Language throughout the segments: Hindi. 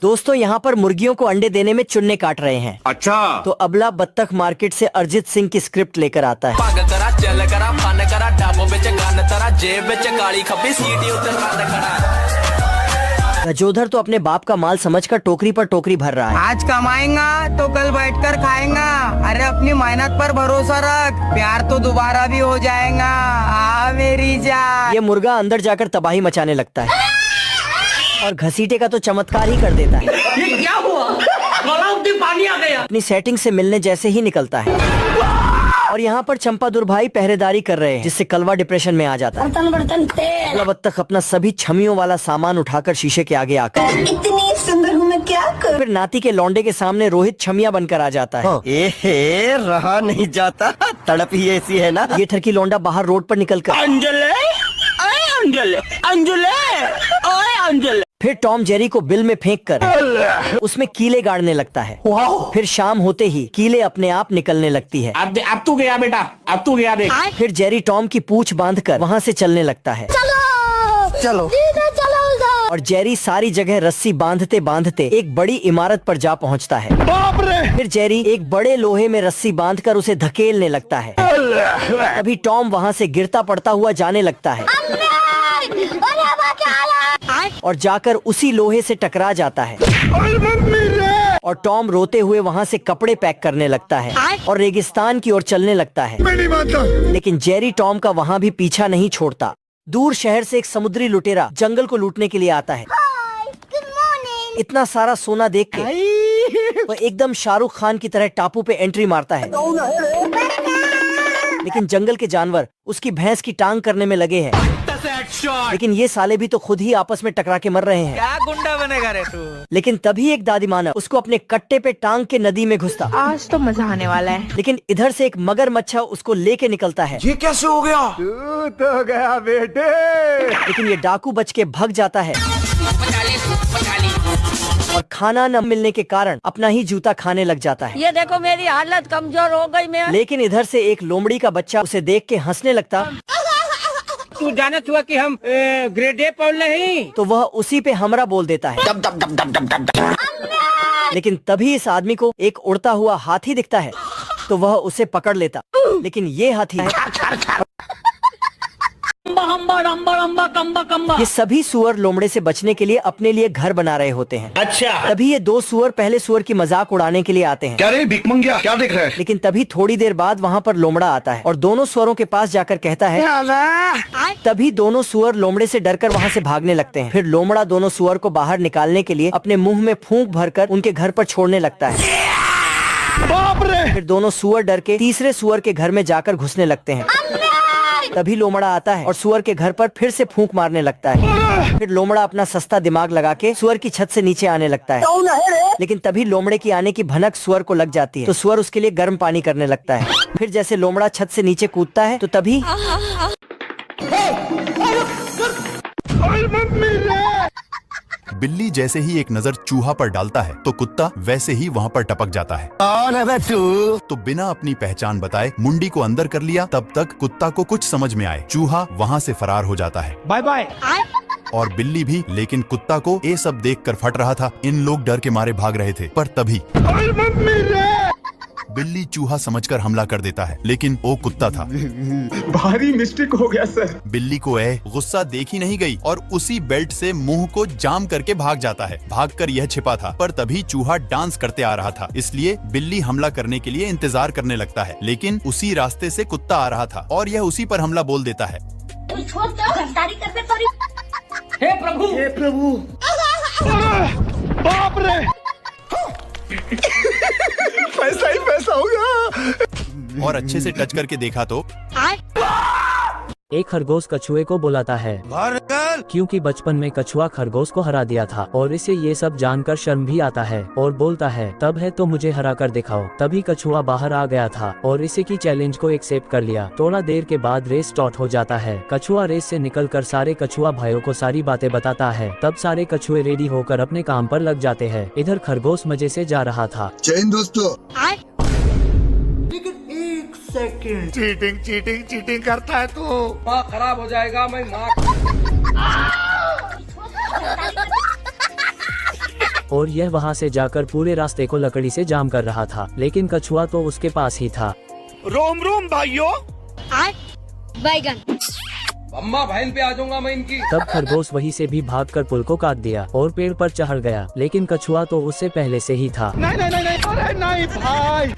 दोस्तों यहाँ पर मुर्गियों को अंडे देने में चुन्ने काट रहे हैं। अच्छा। तो अबला बत्तख मार्केट से अरिजीत सिंह की स्क्रिप्ट लेकर आता है। गजोधर तो अपने बाप का माल समझकर टोकरी पर टोकरी भर रहा है। आज कमाएगा तो कल बैठकर खाएगा। अरे अपनी मेहनत पर भरोसा रख, प्यार तो दोबारा भी हो जाएगा। आ मेरी जान। ये मुर्गा अंदर जाकर तबाही मचाने लगता है और घसीटे का तो चमत्कार ही कर देता है। ये क्या हुआ? पानी आ गया। अपनी सेटिंग से मिलने जैसे ही निकलता है। और यहाँ पर चंपादुर भाई पहरेदारी कर रहे हैं, जिससे कलवा डिप्रेशन में आ जाता है। बर्तन तेल। अबला बत्तख अपना सभी छमियों वाला सामान उठाकर शीशे के आगे आकर इतनी सुंदर हूँ मैं, क्या करूँ? फिर नाती के लौंडे के सामने रोहित छमिया बनकर आ जाता है। एहे, रहा नहीं जाता, तड़प ही ऐसी है ना। ये ठरकी लौंडा बाहर रोड पर निकलकर अंजले, अंजले, अंजले, ओए अंजले। फिर टॉम जेरी को बिल में फेंक कर उसमें कीले गाड़ने लगता है। फिर शाम होते ही कीले अपने आप निकलने लगती है। अब तू गया बेटा, अब तू गया देख। फिर जेरी टॉम की पूंछ बांधकर वहाँ से चलने लगता है। चलो और जेरी सारी जगह रस्सी बांधते बांधते एक बड़ी इमारत पर जा पहुँचता है। फिर जेरी एक बड़े लोहे में रस्सी बांधकर उसे धकेलने लगता है। तभी टॉम वहाँ से गिरता पड़ता हुआ जाने लगता है और जाकर उसी लोहे से टकरा जाता है। और टॉम रोते हुए वहाँ से कपड़े पैक करने लगता है और रेगिस्तान की ओर चलने लगता है। लेकिन जेरी टॉम का वहाँ भी पीछा नहीं छोड़ता। दूर शहर से एक समुद्री लुटेरा जंगल को लूटने के लिए आता है। इतना सारा सोना देख के वो एकदम शाहरुख खान की तरह टापू पे एंट्री मारता है। लेकिन जंगल के जानवर उसकी भैंस की टांग करने में लगे हैं। लेकिन ये साले भी तो खुद ही आपस में टकरा के मर रहे हैं। क्या गुंडा बनेगा रे तू? लेकिन तभी एक दादी मानव उसको अपने कट्टे पे टांग के नदी में घुसता। आज तो मजा आने वाला है। लेकिन इधर से एक मगरमच्छा उसको लेके निकलता है। ये कैसे हो गया? तू तो गया बेटे। लेकिन ये डाकू बच के भाग जाता है और खाना न मिलने के कारण अपना ही जूता खाने लग जाता है। ये देखो मेरी हालत कमजोर हो गई मैं। लेकिन इधर से एक लोमड़ी का बच्चा उसे देख के हंसने लगता। तू जानत हुआ कि हम ग्रेड ए पढ़ नहीं। तो वह उसी पे हमरा बोल देता है। लेकिन तभी इस आदमी को एक उड़ता हुआ हाथी दिखता है तो वह उसे पकड़ लेता। लेकिन ये हाथी ये सभी सुअर लोमड़े से बचने के लिए अपने लिए घर बना रहे होते हैं। अच्छा। तभी ये दो सुअर पहले सुअर की मजाक उड़ाने के लिए आते हैं। क्या रे भिकमंगिया, क्या देख रहा है? लेकिन तभी थोड़ी देर बाद वहाँ पर लोमड़ा आता है और दोनों सुअरों के पास जाकर कहता है। तभी दोनों सुअर लोमड़े से डरकर वहाँ से भागने लगते हैं। फिर लोमड़ा दोनों सुअर को बाहर निकालने के लिए अपने मुंह में फूंक भरकर उनके घर पर छोड़ने लगता है। बाप रे! फिर दोनों सुअर डर के तीसरे सुअर के घर में जाकर घुसने लगते हैं। तभी लोमड़ा आता है और सुअर के घर पर फिर से फूंक मारने लगता है। फिर लोमड़ा अपना सस्ता दिमाग लगा के सुअर की छत से नीचे आने लगता है। लेकिन तभी लोमड़े की आने की भनक सुअर को लग जाती है तो सुअर उसके लिए गर्म पानी करने लगता है। फिर जैसे लोमड़ा छत से नीचे कूदता है तो तभी बिल्ली जैसे ही एक नजर चूहा पर डालता है तो कुत्ता वैसे ही वहाँ पर टपक जाता है। कौन है बे तू? तो बिना अपनी पहचान बताए मुंडी को अंदर कर लिया। तब तक कुत्ता को कुछ समझ में आए, चूहा वहाँ से फरार हो जाता है। Bye bye. और बिल्ली भी। लेकिन कुत्ता को ये सब देखकर फट रहा था। इन लोग डर के मारे भाग रहे थे। पर तभी बिल्ली चूहा समझकर हमला कर देता है, लेकिन वो कुत्ता था। भारी मिस्टेक हो गया सर। बिल्ली को गुस्सा देखी नहीं गई और उसी बेल्ट से मुंह को जाम करके भाग जाता है। भागकर यह छिपा था, पर तभी चूहा डांस करते आ रहा था, इसलिए बिल्ली हमला करने के लिए इंतजार करने लगता है। लेकिन उसी रास्ते से कुत्ता आ रहा था और यह उसी पर हमला बोल देता है। हे प्रभु, हे प्रभु! बाप रे! पैसा ही पैसा होगा। और अच्छे से टच करके देखा तो एक खरगोश कछुए को बुलाता है क्योंकि बचपन में कछुआ खरगोश को हरा दिया था और इसे ये सब जानकर शर्म भी आता है और बोलता है तब है तो मुझे हरा कर दिखाओ। तभी कछुआ बाहर आ गया था और इसे की चैलेंज को एक्सेप्ट कर लिया। थोड़ा देर के बाद रेस स्टार्ट हो जाता है। कछुआ रेस से निकलकर सारे कछुआ भाइयों को सारी बातें बताता है। तब सारे कछुए रेडी होकर अपने काम पर लग जाते हैं। इधर खरगोश मजे से जा रहा था। चैन दोस्तों। सेकंड। चीटिंग करता है तू। माँ खराब हो जाएगा। मैं माँ और यह वहाँ से जाकर पूरे रास्ते को लकड़ी से जाम कर रहा था, लेकिन कछुआ तो उसके पास ही था। रोम रोम भाइयों। बैगन अम्मा बहन पे आ जाऊंगा मैं इनकी। तब खरगोश वहीं से भी भागकर पुल को काट दिया और पेड़ पर चढ़ गया, लेकिन कछुआ तो उससे पहले से ही था। नहीं भाई।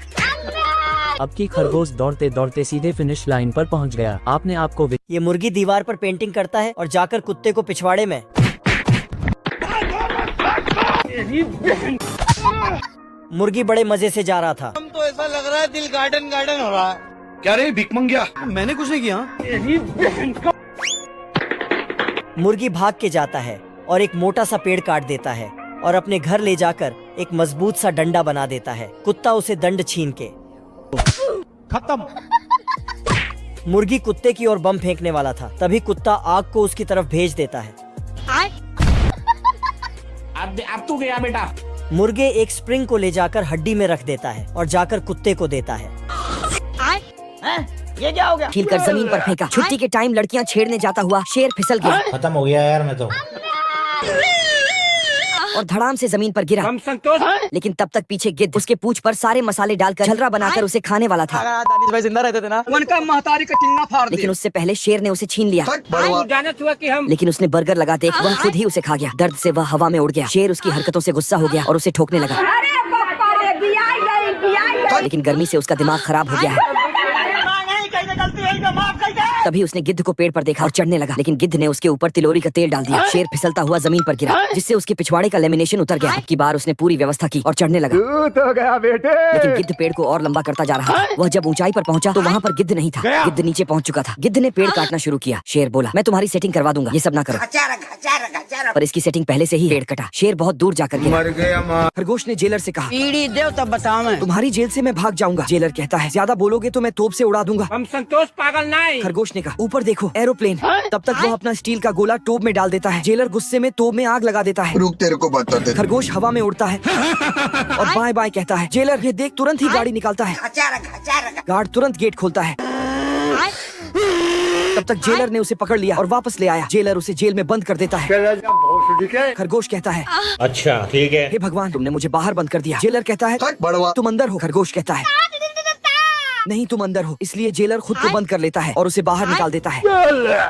अब की खरगोश दौड़ते दौड़ते सीधे फिनिश लाइन पर पहुंच गया। आपने आपको ये मुर्गी दीवार पर पेंटिंग करता है और जाकर कुत्ते को पिछवाड़े में। मुर्गी बड़े मजे से जा रहा था। हम तो ऐसा लग रहा है दिल गार्डन गार्डन हो रहा है। क्या रे भिख मंगिया? मैंने कुछ नहीं किया। मुर्गी भाग के जाता है और एक मोटा सा पेड़ काट देता है और अपने घर ले जाकर एक मजबूत सा डंडा बना देता है। कुत्ता उसे दंड छीन के खत्म। मुर्गी कुत्ते की ओर बम फेंकने वाला था, तभी कुत्ता आग को उसकी तरफ भेज देता है। अब तू गया बेटा। मुर्गे एक स्प्रिंग को ले जाकर हड्डी में रख देता है और जाकर कुत्ते को देता है। ये क्या हो गया? छील कर जमीन पर फेंका। छुट्टी के टाइम लड़कियां छेड़ने जाता हुआ शेर फिसल गया खत्म हो गया यार मैं तो। और धड़ाम से जमीन पर गिरा। हम संतोष। लेकिन तब तक पीछे गिद्ध उसके पूंछ पर सारे मसाले डालकर झलरा बनाकर उसे खाने वाला था। दानिश भाई जिंदा रहते थे ना, उनका महतारी का टिंगा फाड़ दिया। लेकिन उससे पहले शेर ने उसे छीन लिया। जानत हुआ कि हम लेकिन उसने बर्गर लगा देख वह खुद ही उसे खा गया। दर्द से वह हवा में उड़ गया। शेर उसकी हरकतों से गुस्सा हो गया और उसे ठोकने लगा। लेकिन गर्मी से उसका दिमाग खराब हो गया है। तभी उसने गिद्ध को पेड़ पर देखा और चढ़ने लगा, लेकिन गिद्ध ने उसके ऊपर तिलोरी का तेल डाल दिया। शेर फिसलता हुआ जमीन पर गिरा, जिससे उसके पिछवाड़े का लेमिनेशन उतर गया। अब की बार उसने पूरी व्यवस्था की और चढ़ने लगा। तो गया बेटे। लेकिन गिद्ध पेड़ को और लंबा करता जा रहा था। वह जब ऊंचाई पर पहुंचा तो वहाँ पर गिद्ध नहीं था। गिद्ध नीचे पहुंच चुका था। गिद्ध ने पेड़ काटना शुरू किया। शेर बोला, मैं तुम्हारी सेटिंग करवा दूंगा, ये सब ना करो। पर इसकी सेटिंग पहले से ही पेड़ कटा। शेर बहुत दूर जाकर गिरा। खरगोश ने जेलर से कहा, पीढ़ी दे तब बताओ मैं। तुम्हारी जेल से मैं भाग जाऊंगा। जेलर कहता है, ज्यादा बोलोगे तो मैं तोप से उड़ा दूंगा। हम संतोष पागल नहीं। खरगोश ने कहा, ऊपर देखो एरोप्लेन। तब तक वह अपना स्टील का गोला टोप में डाल देता है। जेलर गुस्से में तोप में आग लगा देता है। रुक तेरे को बता दे। खरगोश हवा में उड़ता है और बाय बाय कहता है। जेलर ये देख तुरंत ही गाड़ी निकालता है। गार्ड तुरंत गेट खोलता है। तब तक जेलर ने उसे पकड़ लिया और वापस ले आया। जेलर उसे जेल में बंद कर देता है। खरगोश कहता है, अच्छा ठीक है। हे भगवान, तुमने मुझे बाहर बंद कर दिया। जेलर कहता है, तुम अंदर हो। खरगोश कहता है, नहीं तुम अंदर हो। इसलिए जेलर खुद को बंद कर लेता है और उसे बाहर निकाल देता है।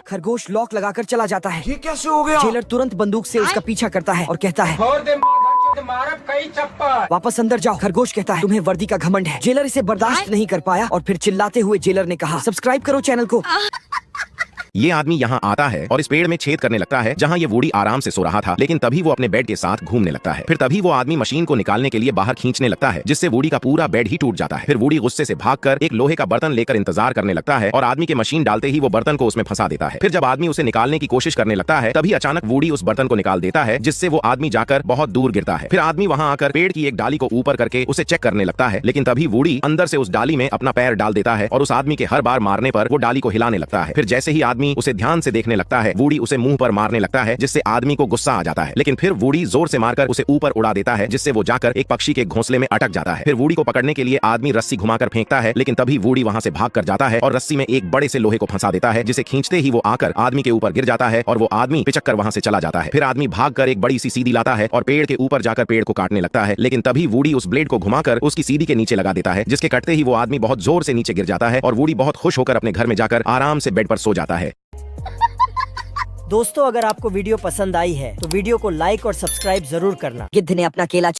खरगोश लॉक लगाकर चला जाता है। ये कैसे हो गया? जेलर तुरंत बंदूक से उसका पीछा करता है और कहता है, कई चप्पल। वापस अंदर जाओ। खरगोश कहता है, तुम्हें वर्दी का घमंड है। जेलर इसे बर्दाश्त नहीं कर पाया और फिर चिल्लाते हुए जेलर ने कहा, सब्सक्राइब करो चैनल को। ये आदमी यहाँ आता है और इस पेड़ में छेद करने लगता है जहाँ ये वुडी आराम से सो रहा था, लेकिन तभी वो अपने बेड के साथ घूमने लगता है। फिर तभी वो आदमी मशीन को निकालने के लिए बाहर खींचने लगता है, जिससे वुडी का पूरा बेड ही टूट जाता है। फिर वुडी गुस्से से भागकर एक लोहे का बर्तन लेकर इंतजार करने लगता है और आदमी के मशीन डालते ही वो बर्तन को उसमें फंसा देता है। फिर जब आदमी उसे निकालने की कोशिश करने लगता है, तभी अचानक वुडी उस बर्तन को निकाल देता है, जिससे वो आदमी जाकर बहुत दूर गिरता है। फिर आदमी वहाँ आकर पेड़ की एक डाली को ऊपर करके उसे चेक करने लगता है, लेकिन तभी वुडी अंदर से उस डाली में अपना पैर डाल देता है और उस आदमी के हर बार मारने पर वो डाली को हिलाने लगता है। फिर जैसे ही आदमी उसे ध्यान से देखने लगता है, वुडी उसे मुंह पर मारने लगता है, जिससे आदमी को गुस्सा आ जाता है। लेकिन फिर वुडी जोर से मारकर उसे ऊपर उड़ा देता है, जिससे वो जाकर एक पक्षी के घोंसले में अटक जाता है। फिर वुडी को पकड़ने के लिए आदमी रस्सी घुमाकर फेंकता है, लेकिन तभी वुडी वहां से भाग कर जाता है और रस्सी में एक बड़े से लोहे को फंसा देता है, जिसे खींचते ही वो आकर आदमी के ऊपर गिर जाता है और वो आदमी पिचक कर वहां से चला जाता है। फिर आदमी भागकर एक बड़ी सी सीधी लाता है और पेड़ के ऊपर जाकर पेड़ को काटने लगता है, लेकिन तभी वुडी उस ब्लेड को घुमाकर उसकी सीधी के नीचे लगा देता है, जिसके कटते ही वो आदमी बहुत जोर से नीचे गिर जाता है और वुडी बहुत खुश होकर अपने घर में जाकर आराम से बेड पर सो जाता है। दोस्तों, अगर आपको वीडियो पसंद आई है तो वीडियो को लाइक और सब्सक्राइब जरूर करना। गिद्ध ने अपना केला